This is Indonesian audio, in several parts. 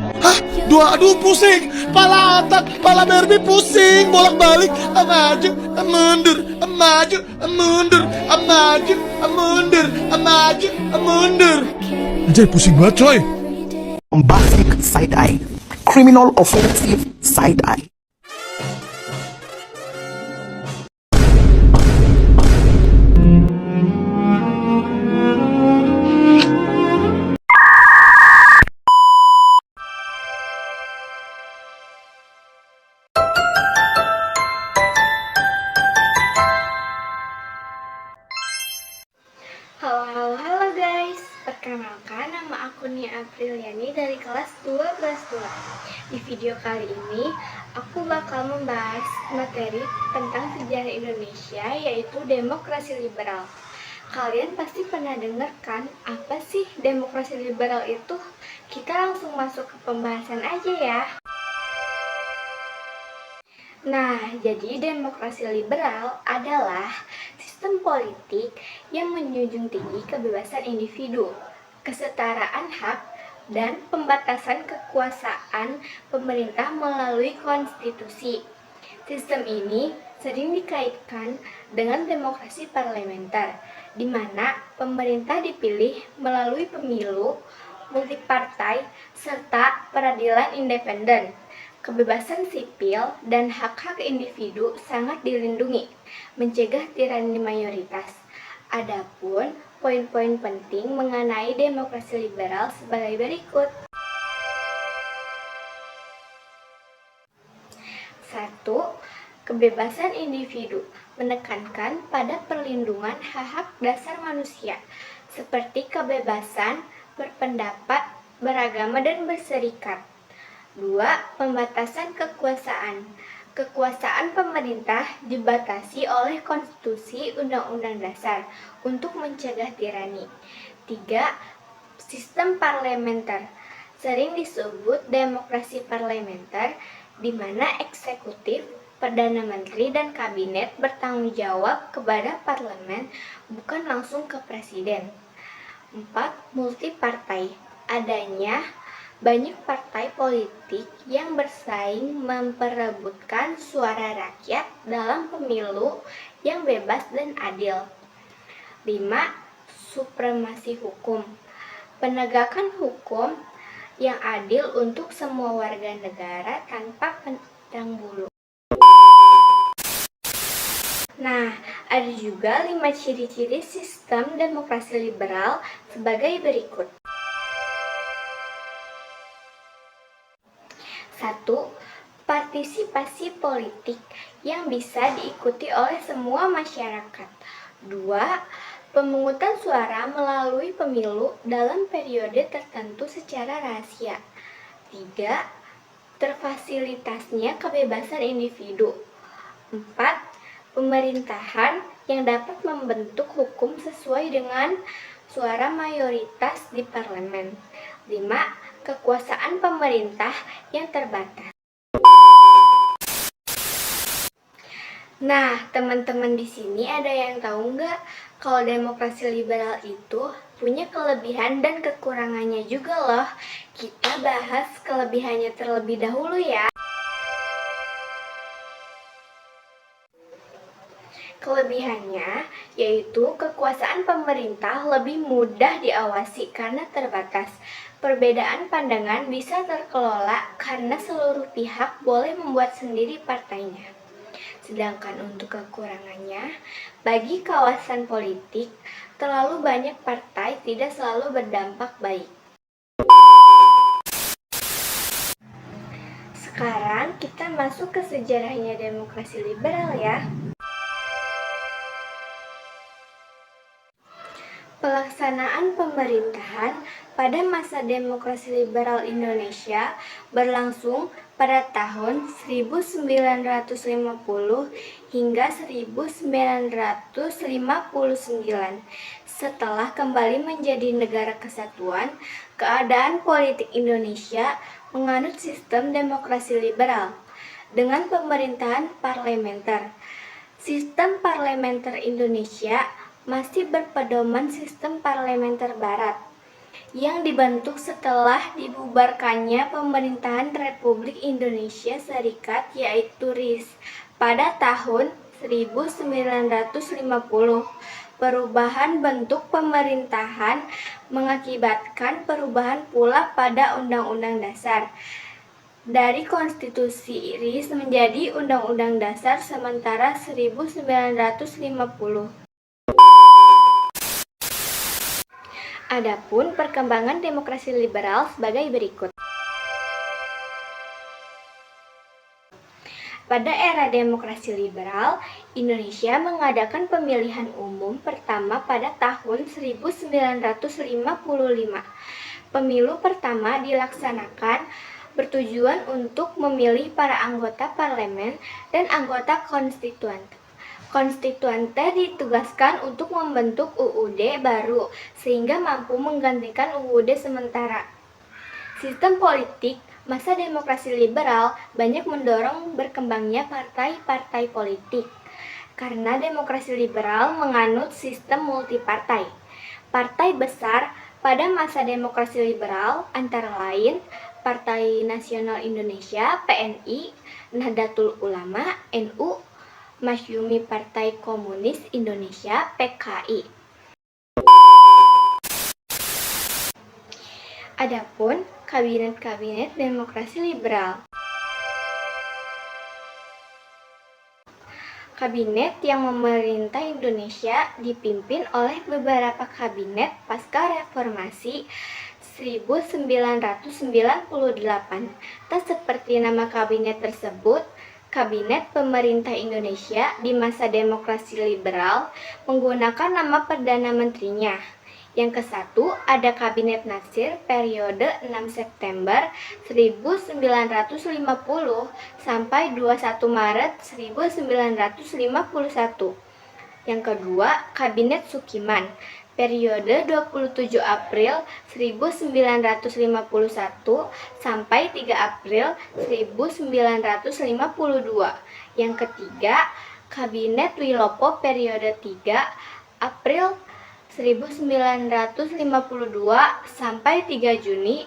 Hah? Aduh pusing. Pala otak, pala Barbie pusing. Bolak-balik. Maju, mundur. Maju, mundur. Maju, mundur. Maju, mundur. Anjay pusing banget coy. Bombastic side eye, criminal offensive side eye. Halo guys, perkenalkan nama aku Nia Apriliani dari kelas 12 Di video kali ini, aku bakal membahas materi tentang sejarah Indonesia, yaitu demokrasi liberal. Kalian pasti pernah dengar kan, apa sih demokrasi liberal itu? Kita langsung masuk ke pembahasan aja ya. Nah, jadi demokrasi liberal adalah sistem politik yang menjunjung tinggi kebebasan individu, kesetaraan hak, dan pembatasan kekuasaan pemerintah melalui konstitusi. Sistem ini sering dikaitkan dengan demokrasi parlementer, di mana pemerintah dipilih melalui pemilu, multipartai, serta peradilan independen. Kebebasan sipil dan hak-hak individu sangat dilindungi, mencegah tirani mayoritas. Adapun poin-poin penting mengenai demokrasi liberal sebagai berikut. 1. Kebebasan individu menekankan pada perlindungan hak-hak dasar manusia, seperti kebebasan berpendapat, beragama, dan berserikat. 2. Pembatasan kekuasaan. Kekuasaan pemerintah dibatasi oleh konstitusi Undang-Undang Dasar untuk mencegah tirani. 3. Sistem parlementer. Sering disebut demokrasi parlementer, di mana eksekutif, Perdana Menteri, dan Kabinet bertanggung jawab kepada parlemen, bukan langsung ke presiden. 4. Multipartai. Adanya banyak partai politik yang bersaing memperebutkan suara rakyat dalam pemilu yang bebas dan adil. 5. Supremasi hukum. Penegakan hukum yang adil untuk semua warga negara tanpa pandang bulu. Nah, ada juga 5 ciri-ciri sistem demokrasi liberal sebagai berikut. 1. Partisipasi politik yang bisa diikuti oleh semua masyarakat. 2. Pemungutan suara melalui pemilu dalam periode tertentu secara rahasia. 3. Terfasilitasnya kebebasan individu. 4. Pemerintahan yang dapat membentuk hukum sesuai dengan suara mayoritas di parlemen. 5. Kekuasaan pemerintah yang terbatas. Nah, teman-teman di sini ada yang tahu nggak kalau demokrasi liberal itu punya kelebihan dan kekurangannya juga loh. Kita bahas kelebihannya terlebih dahulu ya. Kelebihannya yaitu kekuasaan pemerintah lebih mudah diawasi karena terbatas. Perbedaan pandangan bisa terkelola karena seluruh pihak boleh membuat sendiri partainya. Sedangkan untuk kekurangannya, bagi kawasan politik, terlalu banyak partai tidak selalu berdampak baik. Sekarang kita masuk ke sejarahnya demokrasi liberal ya. Pelaksanaan pemerintahan pada masa demokrasi liberal Indonesia berlangsung pada tahun 1950 hingga 1959. Setelah kembali menjadi negara kesatuan, keadaan politik Indonesia menganut sistem demokrasi liberal dengan pemerintahan parlementer. Sistem parlementer Indonesia masih berpedoman sistem parlementer barat, yang dibentuk setelah dibubarkannya pemerintahan Republik Indonesia Serikat yaitu RIS pada tahun 1950. Perubahan bentuk pemerintahan mengakibatkan perubahan pula pada Undang-Undang Dasar. Dari Konstitusi RIS menjadi Undang-Undang Dasar sementara 1950. Adapun perkembangan demokrasi liberal sebagai berikut. Pada era demokrasi liberal, Indonesia mengadakan pemilihan umum pertama pada tahun 1955. Pemilu pertama dilaksanakan bertujuan untuk memilih para anggota parlemen dan anggota konstituante. Konstituante ditugaskan untuk membentuk UUD baru sehingga mampu menggantikan UUD sementara. Sistem politik masa demokrasi liberal banyak mendorong berkembangnya partai-partai politik. Karena demokrasi liberal menganut sistem multipartai. Partai besar pada masa demokrasi liberal antara lain Partai Nasional Indonesia (PNI), Nahdlatul Ulama (NU), Masyumi Partai Komunis Indonesia (PKI). Adapun kabinet-kabinet demokrasi liberal. Kabinet yang memerintah Indonesia dipimpin oleh beberapa kabinet pasca reformasi 1998. Tak seperti nama kabinet tersebut, Kabinet Pemerintah Indonesia di masa demokrasi liberal menggunakan nama Perdana Menterinya. Yang ke-1 ada Kabinet Natsir periode 6 September 1950 sampai 21 Maret 1951. Yang kedua, Kabinet Sukiman periode 27 April 1951 sampai 3 April 1952. Yang ketiga, Kabinet Wilopo periode 3 April 1952 sampai 3 Juni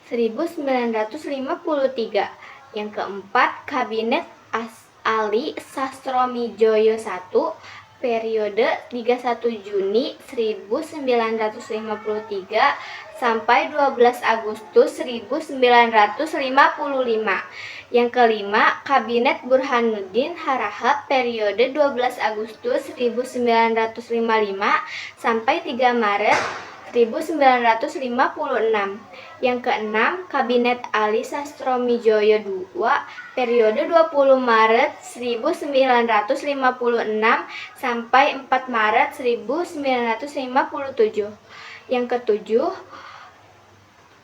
1953. Yang keempat, Kabinet Ali Sastromijoyo I periode 31 Juni 1953 sampai 12 Agustus 1955. Yang kelima, Kabinet Burhanuddin Harahap periode 12 Agustus 1955 sampai 3 Maret 1956. Yang keenam, Kabinet Ali Sastromijoyo II periode 20 Maret 1956 sampai 4 Maret 1957. Yang ketujuh,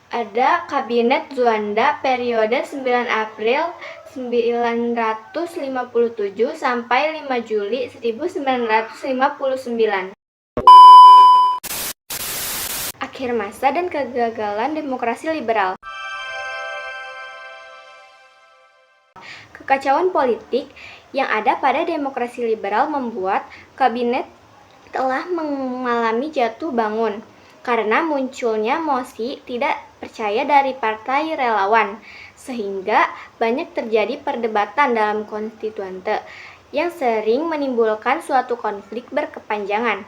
ada Kabinet Juanda periode 9 April 1957 sampai 5 Juli 1959. Akhir masa dan kegagalan demokrasi liberal. Kekacauan politik yang ada pada demokrasi liberal membuat kabinet telah mengalami jatuh bangun karena munculnya mosi tidak percaya dari partai relawan, sehingga banyak terjadi perdebatan dalam konstituante yang sering menimbulkan suatu konflik berkepanjangan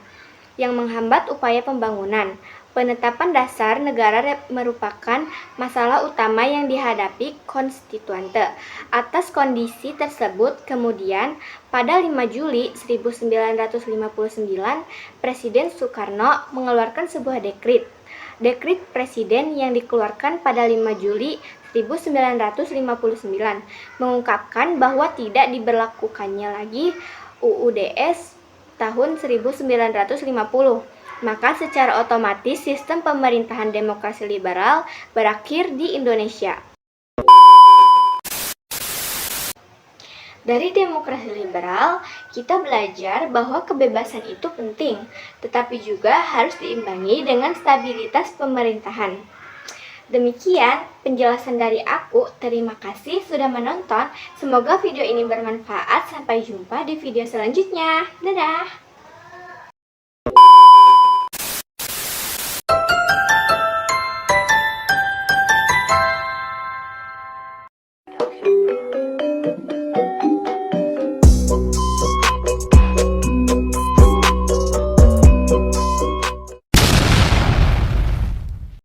yang menghambat upaya pembangunan. Penetapan dasar negara merupakan masalah utama yang dihadapi konstituante. Atas kondisi tersebut, kemudian pada 5 Juli 1959, Presiden Soekarno mengeluarkan sebuah dekrit. Dekrit Presiden yang dikeluarkan pada 5 Juli 1959 mengungkapkan bahwa tidak diberlakukannya lagi UUDS tahun 1950. Maka secara otomatis sistem pemerintahan demokrasi liberal berakhir di Indonesia. Dari demokrasi liberal, kita belajar bahwa kebebasan itu penting, tetapi juga harus diimbangi dengan stabilitas pemerintahan. Demikian penjelasan dari aku. Terima kasih sudah menonton. Semoga video ini bermanfaat. Sampai jumpa di video selanjutnya. Dadah!